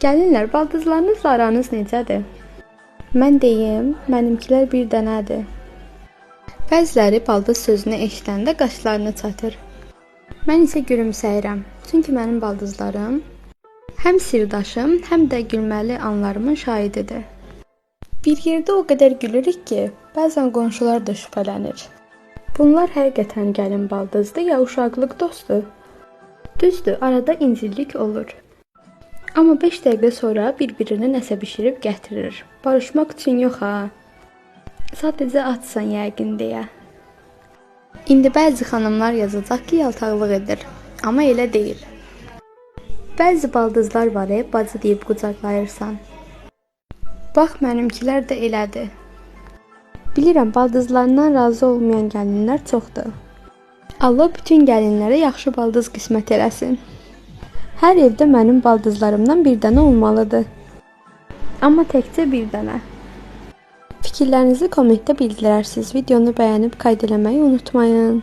Gəlinlər, baldızlarınızla aranız necədir? Mən deyim, mənimkilər bir dənədir. Bəziləri baldız sözünü eşidəndə qaşlarını çatır. Mən isə gülümsəyirəm, çünki mənim baldızlarım həm sirdaşım, həm də gülməli anlarımın şahididir. Bir yerdə o qədər gülürük ki, bəzən qonşular da şübhələnir. Bunlar həqiqətən gəlin baldızdır ya uşaqlıq dostdur? Düzdür, arada incillik olur. Amma 5 dəqiqə sonra bir-birinə nəsə bişirib gətirir. Barışmaq üçün yox ha. Sadəcə açsan yəqin deyə. İndi bəzi xanımlar yazacaq ki, yaltaqlıq edir. Amma elə deyil. Bəzi baldızlar var, bacı deyib qucaqlayırsan. Bax, mənimkilər də elədir. Bilirəm, baldızlarından razı olmayan gəlinlər çoxdur. Allah bütün gəlinlərə yaxşı baldız qismət eləsin. Hər evdə mənim baldızlarımdan bir dənə olmalıdır. Amma təkcə bir dənə. Fikirlərinizi kommentdə bildirərsiniz. Videonu bəyənib qayd eləməyi unutmayın.